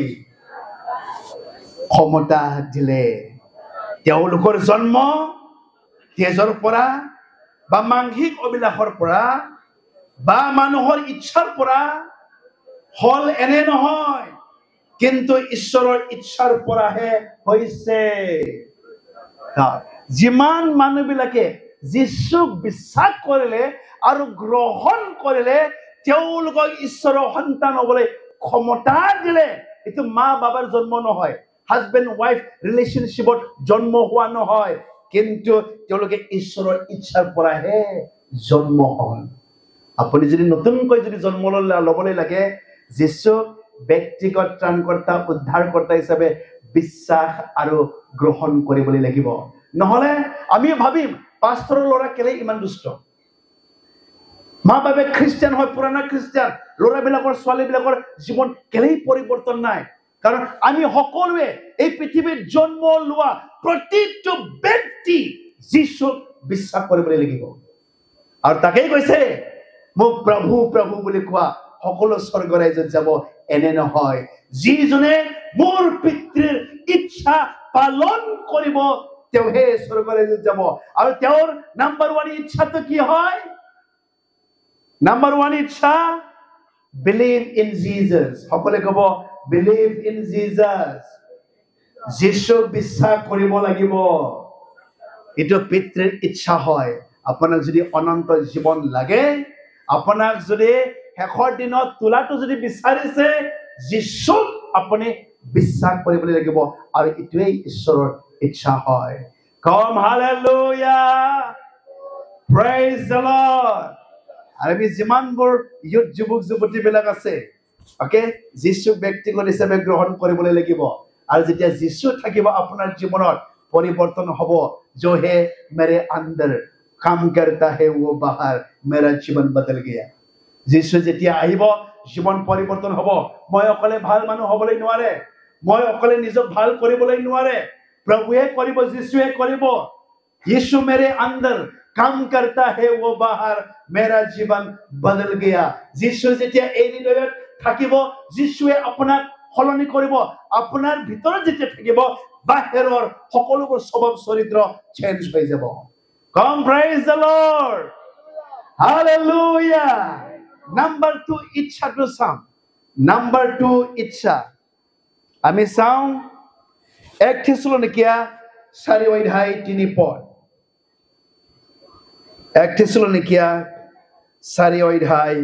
ক্ষমতা দিলে তেওঁলোকৰ জন্ম তেজৰ পৰা বা মাংসিক অভিলাষৰ পৰা বা মানুহৰ ইচ্ছাৰ পৰা হল এনে নহয় কিন্তু ঈশ্বৰৰ ইচ্ছাৰ পৰাহে হৈছে যিমান মানুহবিলাকে যীশুক বিশ্বাস কৰিলে আৰু গ্ৰহণ কৰিলে তেওঁলোকক ঈশ্বৰৰ সন্তান হ'বলৈ ক্ষমতা দিলে এইটো মা বাবাৰ জন্ম নহয় হাজবেণ্ড ৱাইফ ৰিলেশ্যনশ্বিপত জন্ম হোৱা নহয় কিন্তু তেওঁলোকে ঈশ্বৰৰ ইচ্ছাৰ পৰাহে জন্ম হ'ল আপুনি যদি নতুনকৈ যদি জন্ম ল'বলৈ লাগে যীশুক ব্যক্তিগত ত্ৰাণকৰ্তা উদ্ধাৰকৰ্তা হিচাপে বিশ্বাস আৰু গ্ৰহণ কৰিবলৈ লাগিব নহলে আমি ভাবিম পাষ্টৰৰ ল'ৰা কেলে ইমান দুষ্ট মা বাবা খ্ৰীষ্টিয়ান হয় পুৰণা খ্ৰীষ্টিয়ান ল'ৰাবিলাকৰ ছোৱালীবিলাকৰ জীৱন কেলেই পৰিৱৰ্তন নাই কাৰণ আমি সকলোৱে এই পৃথিৱীত জন্ম লোৱা প্ৰতিটো ব্যক্তি যীশুক বিশ্বাস কৰিবলৈ লাগিব আৰু তাকেই কৈছে মোক প্ৰভু প্ৰভু বুলি কোৱা সকলো স্বৰ্গ ৰাজ্যত যাব এনে নহয় যিজনে মোৰ পিতৃৰ ইচ্ছা পালন কৰিব তেওঁহে স্বৰ্গ ৰাজ্যত যাব আৰু তেওঁৰ নাম্বাৰ 1 ইচ্ছাটো কি হয় নাম্বাৰ 1 ইচ্ছা বিলিভ ইন জিজাস সকলে ক'ব বিলিভ ইন জিজাস যীশুক বিশ্বাস কৰিব লাগিব এইটো পিতৃৰ ইচ্ছা হয় আপোনাক যদি অনন্ত জীৱন লাগে আপোনাক যদি শেষৰ দিনত তোলাটো যদি বিচাৰিছে যীশুক আপুনি বিশ্বাস কৰিবলৈ লাগিব আৰু এইটোৱেই ঈশ্বৰৰ ইচ্ছা হয় কম হালেলুয়া প্ৰেইজ দ্য লৰ্ড আৰু আমি যিমানবোৰ ইউথ যুৱক যুৱতীবিলাক আছে ওকে যীশুক ব্যক্তিগত হিচাপে গ্ৰহণ কৰিবলৈ লাগিব আৰু যেতিয়া যীশু থাকিব আপোনাৰ জীৱনত পৰিৱৰ্তন হ'ব जो है मेरे अंदर काम करता है वो बाहर मेरा जीवन बदल गया যীশু যেতিয়া আহিব জীৱন পৰিৱৰ্তন হ'ব মই অকলে ভাল মানুহ হ'বলৈ নোৱাৰে মই অকলে নিজক ভাল কৰিবলৈ নোৱাৰে প্ৰভুৱে কৰিব যীশুৱে কৰিব यीशु मेरे अंदर काम करता है वो बाहर मेरा जीवन बदल गया যীশু যেতিয়া এই হৃদয়ত থাকিব যীশুৱে আপোনাক সলনি কৰিব আপোনাৰ ভিতৰত যেতিয়া থাকিব বাহিৰৰ সকলোবোৰ স্বভাৱ চৰিত্ৰ চেঞ্জ হৈ যাব come praise the lord hallelujah number 2 ইচ্ছাটো চাম নাম্বাৰ 2 ইচ্ছা আমি চাওঁ 1 থেছালনিকিয়া 4 অধ্যায় 3 পদ 1 থেছালনিকিয়া 4 অধ্যায়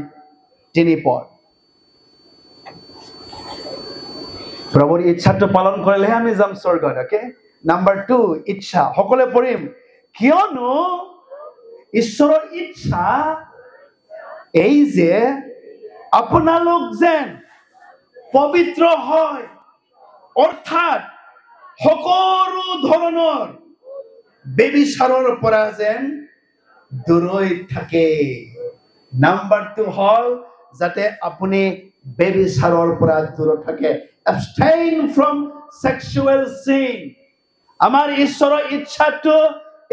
3 পদ প্ৰভুৰ ইচ্ছাটো পালন কৰিলেহে আমি যাম স্বৰ্গত ওকে নাম্বাৰ 2 ইচ্ছা সকলোৱে পঢ়িম কিয়নো ঈশ্বৰৰ ইচ্ছা এই যে আপোনালোক যেন পবিত্ৰ হয় অৰ্থাৎ সকলো ধৰণৰ বেবিচাৰৰ পৰা যেন দূৰৈত থাকে নাম্বাৰ 2 হ'ল যাতে আপুনি বেবিচাৰৰ পৰা দূৰত থাকে abstain from sexual sin আমাৰ ঈশ্বৰৰ ইচ্ছাটো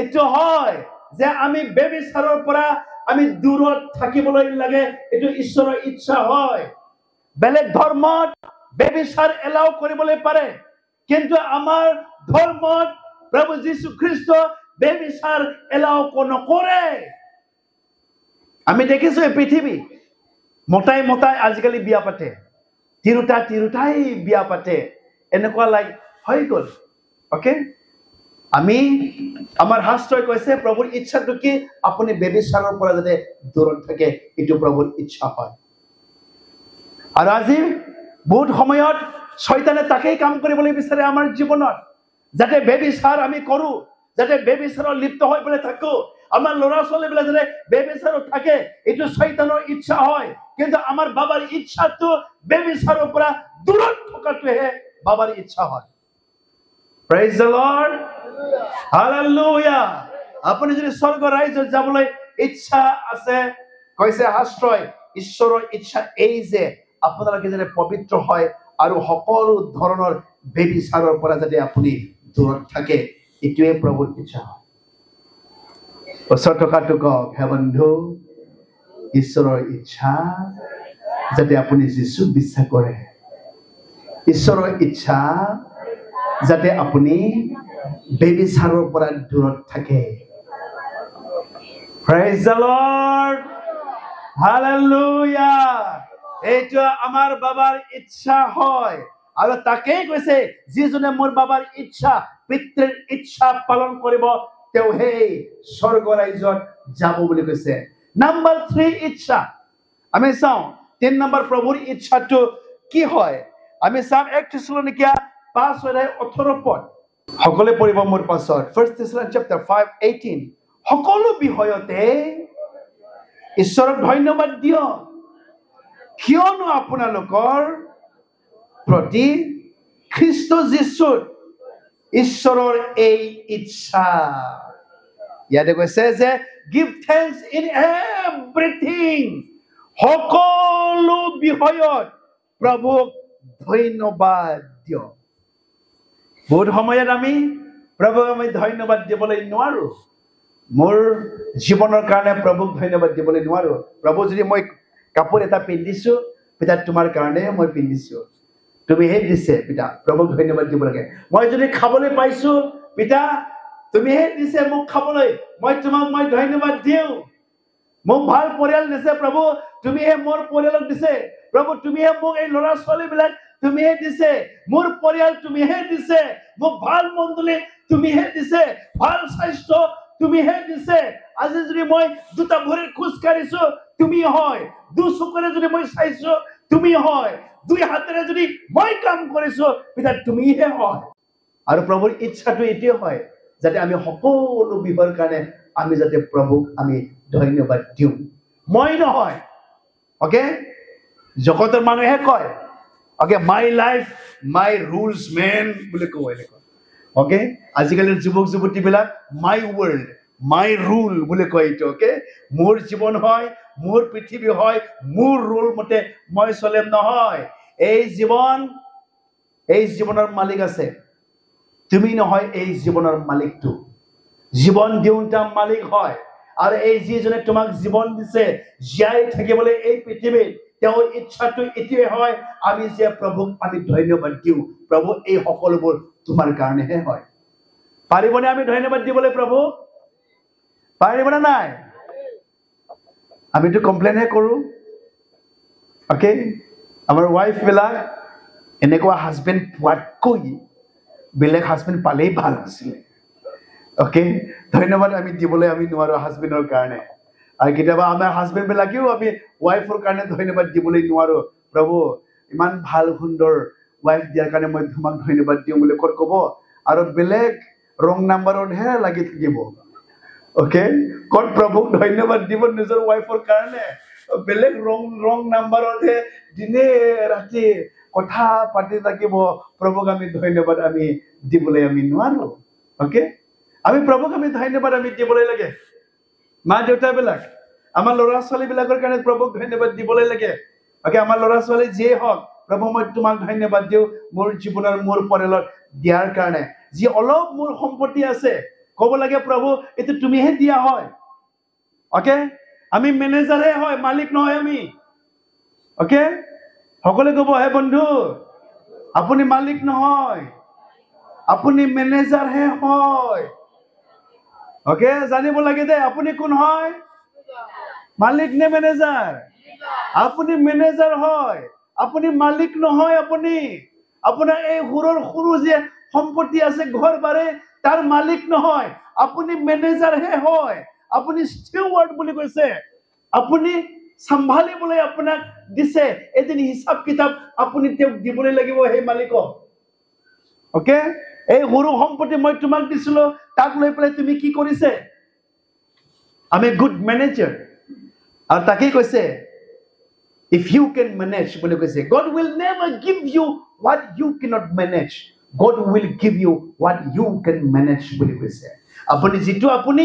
এটো হয় যে আমি বেবিচাৰৰ পৰা আমি দূৰত থাকিবলৈ লাগে এটো ঈশ্বৰৰ ইচ্ছা হয় বেলেগ ধৰ্মত বেবিচাৰ এলাও কৰিবলৈ পাৰে কিন্তু আমাৰ ধৰ্মত প্ৰভু যীশু খ্ৰীষ্ট বেবিচাৰ এলাও নকৰে আমি দেখিছো এই পৃথিৱী মতাই মতাই আজিকালি বিয়া পাতে তিৰুতাই বিয়া পাতে এনেকুৱা লাইক হৈ গ'ল ওকে আমি আমাৰ শাস্ত্ৰই কৈছে প্ৰভুৰ ইচ্ছাটো কি আপুনি বেবিচাৰৰ পৰা যাতে দূৰত থাকে এইটো প্ৰভুৰ ইচ্ছা হয় আৰু আজি বহুত সময়ত শয়তানে তাকেই কাম কৰিবলৈ বিচাৰে আমাৰ জীৱনত যাতে বেবিচাৰ আমি কৰো যাতে বেবিচাৰৰ লিপ্ত হৈ পেলাই থাকো আমাৰ ল'ৰা ছোৱালীবিলাক যাতে বেবিচাৰত থাকে এইটো শয়তানৰ ইচ্ছা হয় কিন্তু আমাৰ বাবাৰ ইচ্ছাটো বেবিচাৰৰ পৰা দূৰত থকাটোহে বাবাৰ ইচ্ছা হয় Praise the Lord. Hallelujah. আপুনি যদি স্বৰ্গৰ ৰাজ্যত যাবলৈ ইচ্ছা আছে কৈছে শাস্ত্ৰই ঈশ্বৰৰ ইচ্ছা এই যে আপোনালোকে যাতে পবিত্ৰ হয় আৰু সকলো ধৰণৰ বেবিচাৰৰ পৰা যাতে আপুনি দূৰত থাকে এইটোৱে প্ৰভুৰ ইচ্ছা হয় ওচৰত থকাটো কওক হে বন্ধু ঈশ্বৰৰ ইচ্ছা যাতে আপুনি যীশুক বিশ্বাস কৰে ঈশ্বৰৰ ইচ্ছা যাতে আপুনি বেবিচাৰৰ পৰা দূৰত থাকে Praise the Lord. Hallelujah. এইটো আমাৰ বাবাৰ ইচ্ছা হয় আৰু তাকেই কৈছে যিজনে মোৰ বাবাৰ ইচ্ছা পিতৃৰ ইচ্ছা পালন কৰিব তেওঁ সেই স্বৰ্গ ৰাজ্যত যাব বুলি কৈছে নাম্বাৰ 3 ইচ্ছা আমি চাওঁ 3 নম্বৰ প্ৰভুৰ ইচ্ছাটো কি হয় আমি চাম 1 থেছালনিকা 5:18 পদ সকলোৱে পঢ়িব মোৰ পাছত 1 Thessalonians chapter 5:18 সকলো বিষয়তে ঈশ্বৰক ধন্যবাদ দিয়ক কিয়নো আপোনালোকৰ প্ৰতি খ্ৰীষ্ট যীশুত ঈশ্বৰৰ এই ইচ্ছা ইয়াতে কৈছে যে give thanks in everything সকলো বিষয়ত প্ৰভুক ধন্যবাদ দিয়ক বহুত সময়ত আমি প্ৰভুক আমি ধন্যবাদ দিবলৈ নোৱাৰো মোৰ জীৱনৰ কাৰণে প্ৰভুক ধন্যবাদ দিবলৈ নোৱাৰো প্ৰভু যদি মই কাপোৰ এটা পিন্ধিছো পিতা তোমাৰ কাৰণে মই পিন্ধিছো তুমি হে দিছে পিতা প্ৰভুক ধন্যবাদ দিব লাগে মই যদি খাবলৈ পাইছো পিতা তুমি হে দিছে মোক খাবলৈ মই তোমাক মই ধন্যবাদ দিও মোক ভাল পৰিয়াল দিছে প্ৰভু তুমি হে মোৰ পৰিয়ালক দিছে প্ৰভু তুমি হে মোক এই ল'ৰা ছোৱালী বিলাক তুমি হে দিছে মোৰ পৰিয়াল তুমি হে দিছে মোক ভাল মণ্ডলী তুমি হে দিছে ভাল স্বাস্থ্য তুমি হে দিছে আজি যদি মই দুটা ভৰিৰ খোজ কাঢ়িছো তুমি হয় দু চকুৰে যদি মই চাইছো তুমি হয় দুই হাতেৰে যদি মই কাম কৰিছো পিতা তুমি হে হয় আৰু প্ৰভুৰ ইচ্ছাটো এতিয়াও হয় যাতে আমি সকলো বিষয়ৰ কাৰণে আমি যাতে প্ৰভুক আমি ধন্যবাদ দিওঁ মই নহয় ওকে জগতৰ মানুহে কয় okay my life my rules man বুলি কয় ওকে আজিকালিৰ যুৱক যুৱতীবিলাক মাই ৱৰ্ল্ড মাই ৰুল বুলি কয় এইটো ওকে মোৰ জীৱন হয় মোৰ পৃথিৱী হয় মোৰ ৰুল মতে মই চলেম নহয় এই জীৱনৰ মালিক আছে তুমি নহয় এই জীৱনৰ মালিকটো জীৱন দিওঁতা মালিক হয় আৰু এই যিজনে তোমাক জীৱন দিছে জীয়াই থাকিবলৈ এই পৃথিৱীত তেওঁৰ ইচ্ছাটো এতিয়াই হয় আমি যে প্ৰভুক আমি ধন্যবাদ দিওঁ প্ৰভু এই সকলোবোৰ তোমাৰ কাৰণেহে হয় পাৰিবনে আমি ধন্যবাদ দিবলৈ প্ৰভু পাৰিবনে নাই আমিতো কমপ্লেইনহে কৰো ওকে আমাৰ ওয়াইফ বিলাক এনেকুৱা হাজবেণ্ড পোৱাতকৈ বেলেগ হাজবেণ্ড পালেই ভাল আছিল ওকে ধন্যবাদ আমি দিবলৈ আমি নোৱাৰো হাজবেণ্ডৰ কাৰণে আৰু কেতিয়াবা আমাৰ হাজবেণ্ড বিলাকেও আমি ওয়াইফৰ কাৰণে ধন্যবাদ দিবলৈ নোৱাৰো প্ৰভু ইমান ভাল সুন্দৰ ওয়াইফ দিয়াৰ কাৰণে মই তোমাক ধন্যবাদ দিওঁ বুলি ক'ব আৰু বেলেগ ৰং নাম্বাৰতহে লাগি থাকিব ওকে ক'ত প্ৰভুক ধন্যবাদ দিব নিজৰ ওয়াইফৰ কাৰণে বেলেগ ৰং নাম্বাৰতহে দিনে ৰাতি কথা পাতি থাকিব প্ৰভুক আমি ধন্যবাদ আমি দিবলৈ আমি নোৱাৰো ওকে আমি প্ৰভুক আমি ধন্যবাদ আমি দিবলৈ লাগে মা দেউতাবিলাক আমাৰ ল'ৰা ছোৱালীবিলাকৰ কাৰণে প্ৰভুক ধন্যবাদ দিবলৈ লাগে ওকে আমাৰ ল'ৰা ছোৱালী যিয়ে হওক প্ৰভু মই তোমাক ধন্যবাদ দিওঁ মোৰ জীৱনৰ মোৰ পৰিয়ালত দিয়াৰ কাৰণে যি অলপ মোৰ সম্পত্তি আছে ক'ব লাগে প্ৰভু এইটো তুমিহে দিয়া হয় ওকে আমি মেনেজাৰহে হয় মালিক নহয় আমি ওকে সকলোৱে ক'ব হে বন্ধু আপুনি মালিক নহয় আপুনি মেনেজাৰহে হয় ওকে জানিব লাগে দে আপুনি কোন হয় মালিক নে মেনেজাৰ আপুনি মেনেজাৰ হয় আপুনি মালিক নহয় আপুনি আপোনাৰ এই সৰু যে সম্পত্তি আছে ঘৰ বাৰে তাৰ মালিক নহয় আপুনি মেনেজাৰহে হয় আপুনি ষ্টিৱাৰ্ড বুলি কৈছে আপুনি সম্ভালিবলৈ আপোনাক দিছে এদিন হিচাপ কিতাপ আপুনি তেওঁক দিবলৈ লাগিব সেই মালিকক ওকে এই সৰু সম্পত্তি মই তোমাক দিছিলো তাক লৈ পেলাই তুমি কি কৰিছে আমি গুড মেনেজাৰ আৰু তাকেই কৈছে if you can manage বুলি কৈছে God will never give you what you cannot manage God will give you what you can manage বুলি কৈছে আপুনি যেটো আপুনি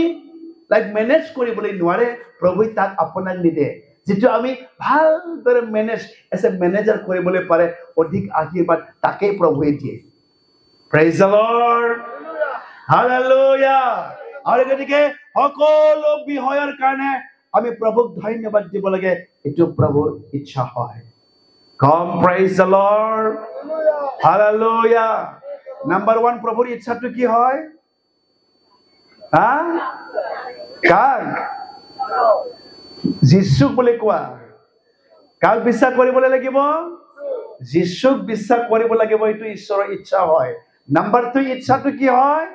লাইক মেনেজ কৰিবলৈ নোৱাৰে প্ৰভুই তাক আপোনাক নিদে যেটো আমি ভালদৰে মেনেজ এজ এ মেনেজাৰ কৰিবলৈ পাৰে অধিক আশীৰ্বাদ তাকেই প্ৰভুৱে দিয়ে Praise the Lord Hallelujah আৰু গতিকে সকলো বিষয়ৰ কাৰণে আমি প্ৰভুক ধন্যবাদ দিব লাগে এটো প্ৰভুৰ ইচ্ছা হয় Come praise the Lord Hallelujah Number 1 প্ৰভুৰ ইচ্ছাটো কি হয় হা কাক যিশুক বুলি কোৱা কাক বিশ্বাস কৰিবলৈ লাগিব যিশুক বিশ্বাস কৰিব লাগিব এটো ঈশ্বৰৰ ইচ্ছা হয় Number 2 ইচ্ছাটো কি হয়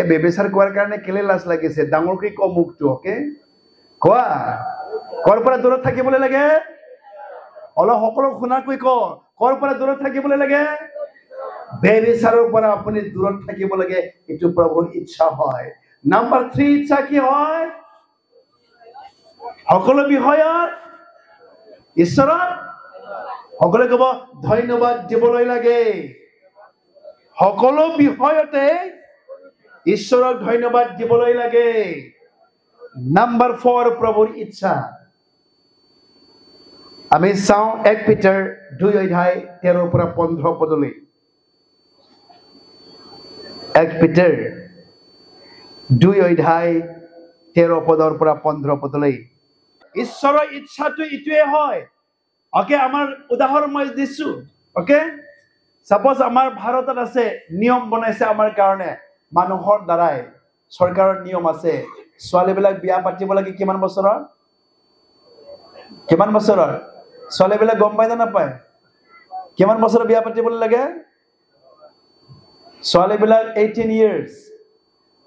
বেবেচাৰ কোৱাৰ কাৰণে কেলে লাজ লাগিছে ডাঙৰকৈ ক মুখটো ওকে কোৱা কৰ পৰা দূৰত থাকিবলৈ লাগে অলপ সকলো শুনাকৈ ক কৰ পৰা দূৰত থাকিবলৈ লাগে বেবেচাৰৰ পৰা আপুনি দূৰত থাকিব লাগে এটো প্ৰভুৰ ইচ্ছা হয় Number 3 ইচ্ছা কি হয় সকলো বিষয়ত ঈশ্বৰক সকলো কব ধন্যবাদ দিবলৈ লাগে সকলো বিষয়তে ঈশ্বৰক ধন্যবাদ দিবলৈ লাগে Number 4 প্ৰভুৰ ইচ্ছা আমি চাও 1 পিটাৰ 2 অধ্যায় 13 পৰা 15 পদলৈ 1 পিটাৰ 2 অধ্যায় 13 পদৰ পৰা 15 পদলৈ ঈশ্বৰৰ ইচ্ছাটো ইটোৱে হয় ওকে আমাৰ উদাহৰণ মই দিছো ওকে সাপোজ আমাৰ ভাৰতত আছে নিয়ম বনাইছে আমাৰ কাৰণে মানুহৰ দ্বাৰাই চৰকাৰৰ নিয়ম আছে ছোৱালীবিলাক বিয়া পাতিব লাগে কিমান বছৰৰ ছোৱালীবিলাক গম পায় না নাপায় কিমান বছৰৰ বিয়া পাতিব লাগে ছোৱালীবিলাক 18 years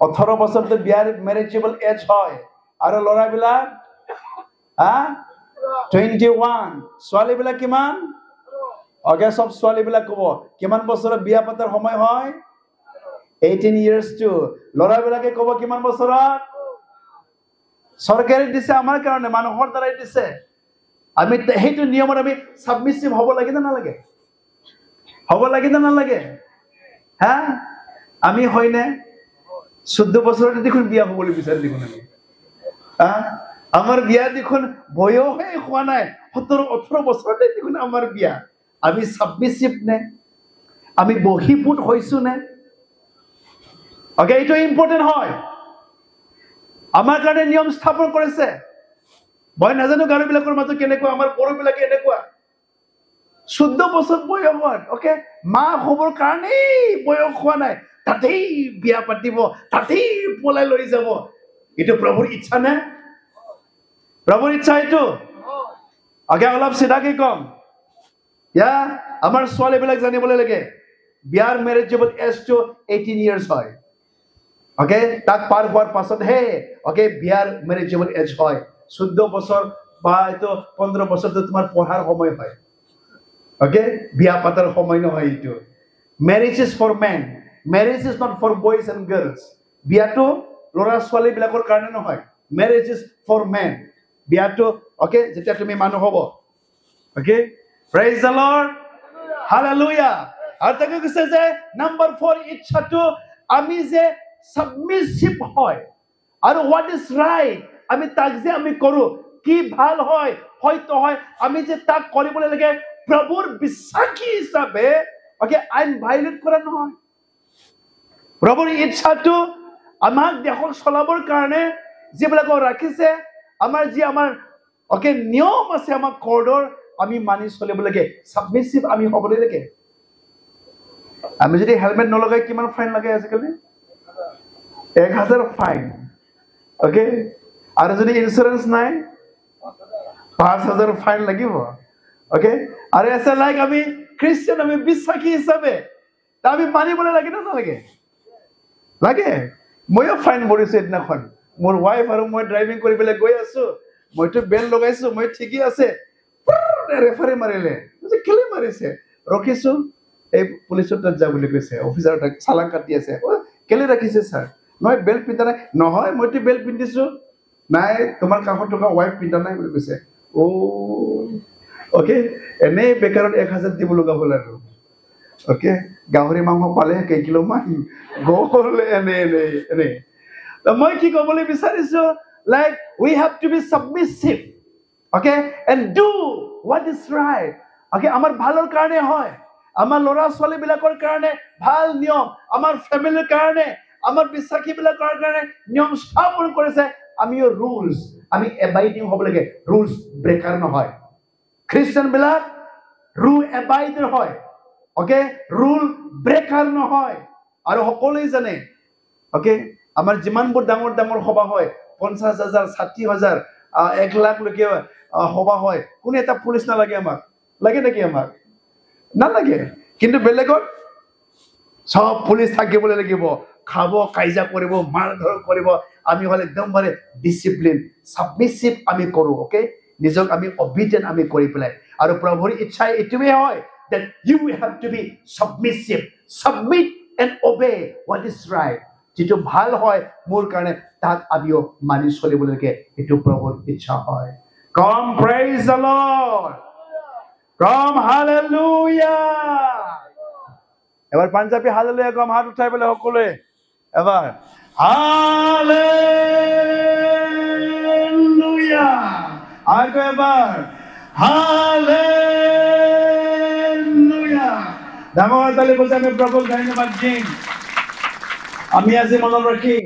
18 বছৰতে বিয়াৰ মেৰেজেবল এজ হয় আৰু ল'ৰাবিলাক 21 ছোৱালীবিলাক কিমান ওকে সব ছোৱালীবিলাক ক'ব কিমান বছৰত বিয়া পাতাৰ সময় হয় 18 years to ল'ৰাবিলাকে ক'ব কিমান বছৰত চৰকাৰে দিছে আমাৰ কাৰণে মানুহৰ দ্বাৰাই দিছে আমি হেতু নিয়মত আমি সাবমিসিভ হ'ব লাগে না নালাগে হা আমি হয়নে 14 বছৰতে দেখোন বিয়া হ'বলৈ বিচাৰি দেখোন আমি আমাৰ বিয়া দেখোন বয়সে হোৱা নাই 17-18 বছৰতে দেখোন আমাৰ বিয়া আমি সাবমিসিভ নে আমি বহিপুত হৈছো নে ওকে এটা ইম্পৰ্টেন্ট হয় আমাৰ কাৰণে নিয়ম স্থাপন কৰিছে মই নাজানো গাৰুবিলাকৰ মাজত কেনেকুৱা আমাৰ বড়োবিলাকে এনেকুৱা 14 বছৰ বয়সত ওকে মা হ'বৰ কাৰণে বয়স হোৱা নাই তাতেই বিয়া পাতিব তাতেই পলাই লৈ যাব এটো প্ৰভুৰ ইচ্ছা নে প্ৰভুৰ ইচ্ছা এটো ওকে অলপ সিধাকে কম আমাৰ ছোৱালীবিলাক জানিবলৈ লাগে বিয়াৰ মেৰেজেবল এজ টু 18 years হয় ওকে তাক পাৰ হোৱাৰ পাছত হে ওকে বিয়াৰ মেৰেজেবল এজ হয় 14 বছৰ বা এটো 15 বছৰতে তোমাৰ পঢ়াৰ সময় হয় ওকে বিয়া পাতাৰ সময় নহয় এটো marriage is for men marriage is not for boys and girls বিয়াটো ল'ৰা ছোৱালী বিলাকৰ কাৰণে নহয় marriage is for men বিয়াটো ওকে যেতিয়া তুমি মানুহ হ'ব okay praise the lord hallelujah আৰু তাকে কৈছে যে নাম্বাৰ 4 ইচ্ছাটো আমি যে submissive হয় আৰু what is right আমি তাক যে আমি কৰো কি ভাল হয় হয়তো হয় আমি যে তাক কৰিবলৈ লাগে প্ৰভুৰ বিশ্বাসী হিচাপে ওকে আইন ভাইলেট কৰা নহয় প্ৰভুৰ ইচ্ছাটো আমাক দেশক চলাবৰ কাৰণে যিবিলাক ৰাখিছে আমাৰ ওকে নিয়ম আছে আমাৰ কোডৰ আমি মানি চলিব লাগে সাবমিসিভ আমি হ'বলৈ লাগে আমি যদি হেলমেট নলগাই কিমান ফাইন লাগে আজিকালি 1000 ফাইন ওকে আৰু যদি ইন্স্যুৰেন্স নাই 5000 ফাইন লাগিব ওকে আৰু এসে লাইক আমি খ্ৰীষ্টিয়ান আমি বিশ্বাসী হিচাপে তা আমি মানিবলৈ লাগে না নালাগে লাগে মইও ফাইন ভৰিছো এদিনাখন মোৰ ওয়াইফ আৰু মই ড্ৰাইভিং কৰিবলৈ গৈ আছো মইতো বেল লগাইছো মই ঠিকই আছে ৰেফাৰে মাৰিলে কেলে মাৰিছে ৰখিছো এই পুলিচৰ তাত যা বুলি কৈছে অফিচাৰ তাক চালান কাটি আছে কেলে ৰাখিছে স্যাৰ নহয় বেল পিন্ধা নাই নহয় মইতো বেল পিন্ধিছো নাই তোমাৰ কাষত থকা ওয়াইফ পিন্ধা নাই বুলি কৈছে ওকে এনে বেকাৰত 1000 দিব লগা হ'ল আৰু Okay, গাহৰি মাংস পালে কেইকিলোমান গ'ল এনে মই কি ক'বলৈ বিচাৰিছো, like we have to be submissive, okay, and do what is right. Okay, আমাৰ ভালৰ কাৰণে হয়, আমাৰ ল'ৰা ছোৱালী বিলাকৰ কাৰণে ভাল নিয়ম, আমাৰ ফেমিলিৰ কাৰণে, আমাৰ বিশ্বাসী বিলাকৰ কাৰণে নিয়ম স্থাপন কৰিছে। আমিও ৰুলছ আমি এবাইডিং হ'ব লাগে, ৰুলছ ব্ৰেকাৰ নহয়। খ্ৰীষ্টান বিলাক ৰুল এবাইডাৰ হয়, অকে, ৰুল ব্ৰেকাৰ নহয়। আৰু সকলোৱে জানে, অকে, আমাৰ যিমানবোৰ ডাঙৰ ডাঙৰ সভা হয়, 50,000, 60,000, 1 লাখলৈকে সভা হয়, কোনো এটা পুলিচ নালাগে আমাক, লাগে নেকি আমাক? নালাগে। কিন্তু বেলেগত সব পুলিচ থাকিবলৈ লাগিব, খাব, কাজিয়া কৰিব, মাৰ ধৰ কৰিব। আমি হলে একদম মানে ডিচিপ্লিন, সাবমিছিভ আমি কৰো, অকে, নিজক আমি অবিডিয়েন্ট আমি কৰি পেলাই। আৰু প্ৰভুৰ ইচ্ছা এইটোৱে হয় that you have to be submissive, submit and obey what is right. যেটো ভাল হয় মোৰ কাৰণে তাক আমিও মানি চলিবলৈকে, এইটো প্ৰভুৰ ইচ্ছা হয়। Come, praise the Lord. Come, hallelujah. এবাৰ পাঞ্জাবী হালেলুয়া কম, হাত উঠাই পেলাই সকলোৱে এবাৰ হালেলুয়া, আৰু এবাৰ হালেলুয়া। ডাঙৰ তালি বজাই আমি প্ৰভুক ধন্যবাদ দিম। আমি আজি মনত ৰাখিম,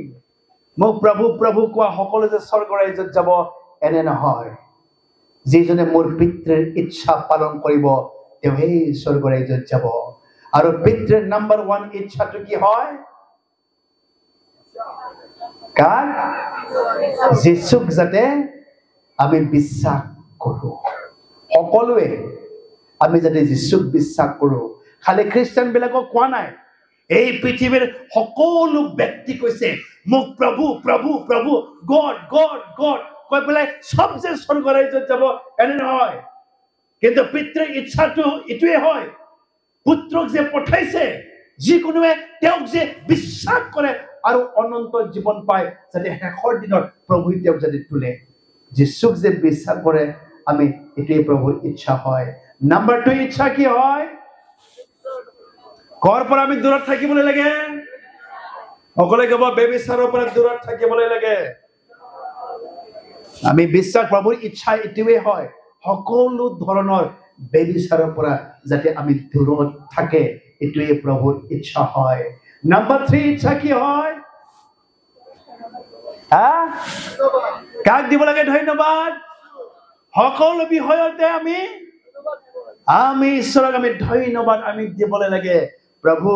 মোক প্ৰভু প্ৰভু কোৱা সকলো যে স্বৰ্গৰ ৰাজ্যত যাব এনে নহয়। যিজনে মোৰ পিতৃৰ ইচ্ছা পালন কৰিব তেওঁ সেই স্বৰ্গৰ ৰাজ্যত যাব। আৰু পিতৃৰ নাম্বাৰ 1 ইচ্ছাটো কি হয়? কাৰ? যীশুক যাতে আমি বিশ্বাস কৰো। সকলোৱে আমি যাতে যীশুক বিশ্বাস কৰো। খালি খ্ৰীষ্টান বিলাকক কোৱা নাই, এই পৃথিৱীৰ সকলো ব্যক্তি কৈছে মোক প্ৰভু প্ৰভু প্ৰভু, গড গড গড কৈ পেলাই সব যে স্বৰ্গৰ ৰাজ্যত যাব এনে নহয়। কিন্তু পিতৃৰ ইচ্ছাটো এইটোৱে হয়, পুত্ৰক যে পঠাইছে, যিকোনোৱে তেওঁক যে বিশ্বাস কৰে আৰু অনন্ত জীৱন পায়, যাতে শেষৰ দিনত প্ৰভুই তেওঁক যাতে তোলে। যীশুক যে বিশ্বাস কৰে আমি, এইটোৱে প্ৰভুৰ ইচ্ছা হয়। নাম্বাৰ 2 ইচ্ছা কি হয়? কৰ পৰা আমি দূৰত থাকিবলৈ লাগে? সকলোৱে ক'ব, বেবিচাৰৰ পৰা দূৰত থাকিবলৈ লাগে। আমি বিশ্বাস, প্ৰভুৰ ইচ্ছা এইটোৱে হয়, সকলো ধৰণৰ বেবিচাৰৰ পৰা যাতে আমি দূৰত থাকে, এইটোৱে প্ৰভুৰ ইচ্ছা হয়। নাম্বাৰ 3 ইচ্ছা কি হয়? কাক দিব লাগে ধন্যবাদ? সকলো বিষয়তে আমি ঈশ্বৰক আমি ধন্যবাদ আমি দিবলৈ লাগে। প্ৰভু,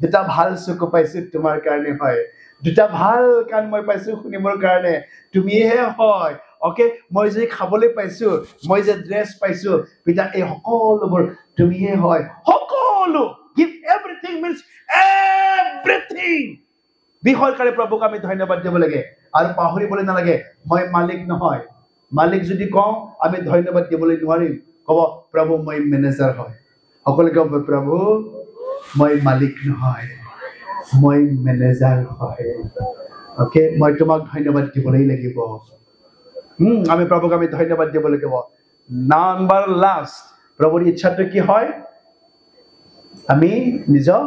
দুটা ভাল চকু পাইছো তোমাৰ কাৰণে হয়, দুটা ভাল কাণ মই পাইছো শুনিবৰ কাৰণে তুমিহে হয়। অকে, মই যে খাবলৈ পাইছো, মই যে ড্ৰেছ পাইছো, পিতা এই সকলোবোৰ তুমিহে হয়। সকলো, give everything means everything বিষয়ৰ কাৰণে প্ৰভুক আমি ধন্যবাদ দিব লাগে। আৰু পাহৰিবলৈ নালাগে, মই মালিক নহয়। মালিক যদি কওঁ আমি ধন্যবাদ দিবলৈ নোৱাৰিম, ক'ব প্ৰভু মই মেনেজাৰ হয়। সকলোৱে ক'ব, প্ৰভু মই মালিক নহয়, মই মেনেজাৰ হয়। অকে, মই তোমাক ধন্যবাদ দিবলৈ লাগিব। আমি প্ৰভুক আমি ধন্যবাদ দিব লাগিব। নাম্বাৰ লাষ্ট, প্ৰভুৰ ইচ্ছাটো কি হয়? আমি নিজক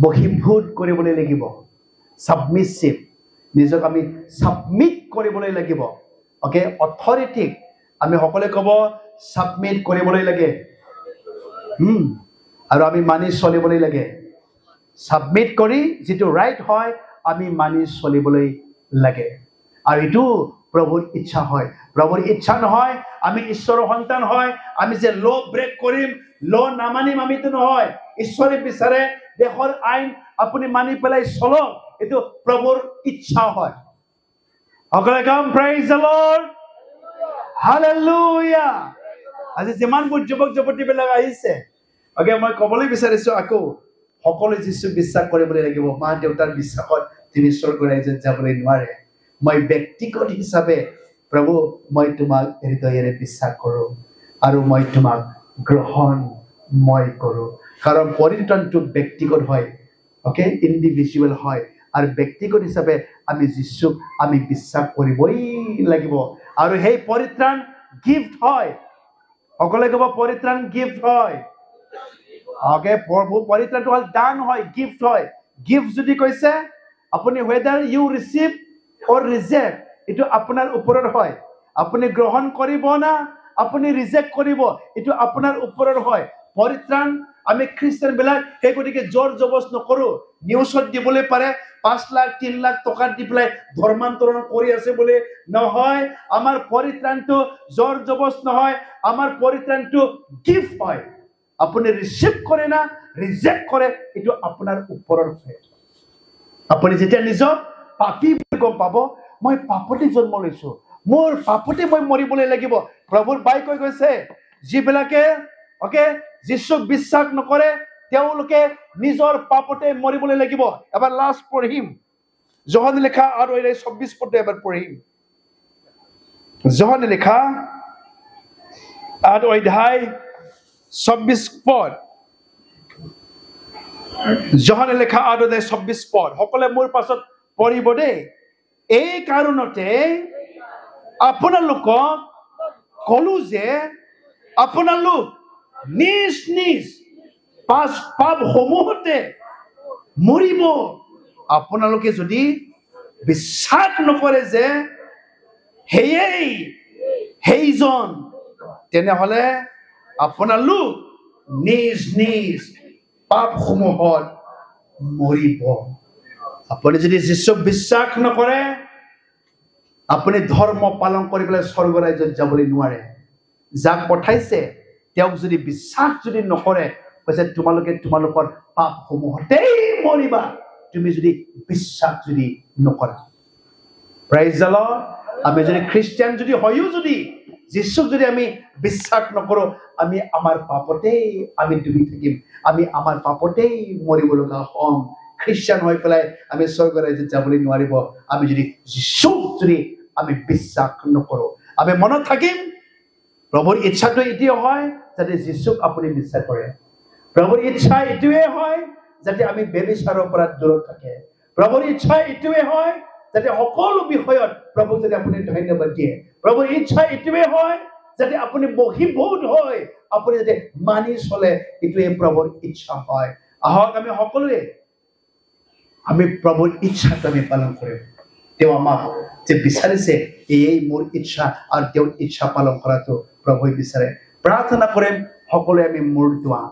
বশীভূত কৰিবলৈ লাগিব, সাবমিছিভ, নিজক আমি সাবমিট কৰিবলৈ লাগিব। অকে, অথৰিটিক আমি সকলোৱে ক'ব সাবমিট কৰিবলৈ লাগে। আৰু আমি মানি চলিবলৈ লাগে। সাবমিট কৰি যিটো ৰাইট হয় আমি মানি চলিবলৈ লাগে। আৰু এইটো প্ৰভুৰ ইচ্ছা হয়। প্ৰভুৰ ইচ্ছা নহয় আমি ঈশ্বৰৰ সন্তান হয়, আমি যে ল ব্ৰেক কৰিম, ল নামানিম, আমিতো নহয়। ঈশ্বৰে বিচাৰে দেশৰ আইন আপুনি মানি পেলাই চলক, এইটো প্ৰভুৰ ইচ্ছা হয়। সকলোৱে কম praise the Lord, hallelujah। আজি যিমানবোৰ যুৱক যুৱতীবিলাক আহিছে, অকে, মই ক'বলৈ বিচাৰিছো আকৌ সকলোৱে যীশুক বিশ্বাস কৰিবলৈ লাগিব। মা দেউতাৰ বিশ্বাসত তিনি স্বৰ্গৰ ৰাজ্যত যাবলৈ নোৱাৰে। মই ব্যক্তিগত হিচাপে প্ৰভু মই তোমাক হৃদয়েৰে বিশ্বাস কৰো আৰু মই তোমাক গ্ৰহণ মই কৰো। কাৰণ পৰিত্ৰাণটো ব্যক্তিগত হয়, অকে, ইণ্ডিভিজুৱেল হয়। আৰু ব্যক্তিগত হিচাপে আমি যীশুক আমি বিশ্বাস কৰিবই লাগিব। আৰু সেই পৰিত্ৰাণ গিফ্ট হয়। সকলোৱে ক'ব পৰিত্ৰাণ গিফ্ট হয়। ওকে পৰিত্ৰাণটো হ'ল দান হয় গিফ্ট হয় গিফ্ট যদি কৈছে আপুনি whether you receive or reject এটো আপোনাৰ ওপৰত হয় আপুনি গ্ৰহণ কৰিব না আপুনি ৰিজেক্ট কৰিব এটো আপোনাৰ ওপৰত হয় পৰিত্ৰাণ আমি খ্ৰীষ্টান বিলাক এই গতিকে জোৰ জবস্ত নকৰো নিউজত দিবলৈ পাৰে 5 লাখ 3 লাখ টকা দি পেলাই ধৰ্মান্তৰণ কৰি আছে বুলি নহয় আমাৰ পৰিত্ৰাণটো জোৰ জবস্ত নহয় আমাৰ পৰিত্ৰাণটো গিফ্ট হয় আপুনি ৰিসিভ কৰে না ৰিজেক্ট কৰে এটো আপোনাৰ ওপৰত হয় আপুনি যেতিয়া নিজৰ পাপী বুলি গম পাব মই পাপতে জন্ম লৈছো মোৰ পাপতে মই মৰিবলৈ লাগিব প্ৰভুৰ বাই কৈ গৈছে যিবিলাকে ওকে যীশুক বিশ্বাস নকৰে তেওঁলোকে নিজৰ পাপতে মৰিবলৈ লাগিব এবাৰ লাষ্ট পঢ়িম যোহান লেখা আৰু 26 পদে এবাৰ পঢ়িম যোহান লেখা আৰু অধ্যায় 26 পদ যোহান লেখা আৰু 26 পদ সকলে মোৰ পাছত পঢ়িব দেই এই কাৰণতে আপোনালোকক কলো যে আপোনালোক নিজ নিজ পাপ সমূহতে মৰিব আপোনালোকে যদি বিশ্বাস নকৰে যে সেইজন তেনেহলে আপোনালোক নিজ নিজ পাপ সমূহত মৰিব আপুনি যদি যীশুক বিশ্বাস নকৰে আপুনি ধৰ্ম পালন কৰি পেলাই স্বৰ্গ ৰাজ্যত যাবলৈ নোৱাৰে যাক পঠাইছে তেওঁক যদি বিশ্বাস যদি নকৰে কৈছে তোমালোকে তোমালোকৰ পাপ সমূহতেই মৰিবা তুমি যদি বিশ্বাস যদি নকৰা প্ৰেইজ দ্য লৰ্ড আমি যদি খ্ৰীষ্টিয়ান যদি হয়ও যদি যীশুক যদি আমি বিশ্বাস নকৰো আমি আমাৰ পাপতেই আমি ডুবি থাকিম আমি আমাৰ পাপতেই মৰিব লগা হম খ্ৰীষ্টিয়ান হৈ পেলাই আমি স্বৰ্গ ৰাজ্যত যাবলৈ নোৱাৰিব আমি যদি যীশুক যদি আমি বিশ্বাস নকৰো আমি মনত থাকিম প্ৰভুৰ ইচ্ছাটো এতিয়াও হয় যাতে যীশুক আপুনি বিশ্বাস কৰে প্ৰভুৰ ইচ্ছা এটোৱে হয় যাতে আমি বেবিচাৰৰ পৰা দূৰত থাকে প্ৰভুৰ ইচ্ছা এটোৱে হয় যাতে সকলো বিষয়ত প্ৰভুক যদি আপুনি ধন্যবাদ দিয়ে প্ৰভুৰ ইচ্ছা এটোৱে হয় যাতে আপুনি বহিবোধ হয় আপুনি যাতে মানি চলে এটোৱে প্ৰভুৰ ইচ্ছা হয় আহক আমি সকলোৱে আমি প্ৰভুৰ ইচ্ছাটো আমি পালন কৰিম তেওঁ আমাক যে বিচাৰিছে এই মোৰ ইচ্ছা আৰু তেওঁৰ ইচ্ছা পালন কৰাটো প্ৰভুৱে বিচাৰে প্ৰাৰ্থনা কৰিম সকলোৱে আমি মূৰ দোৱাম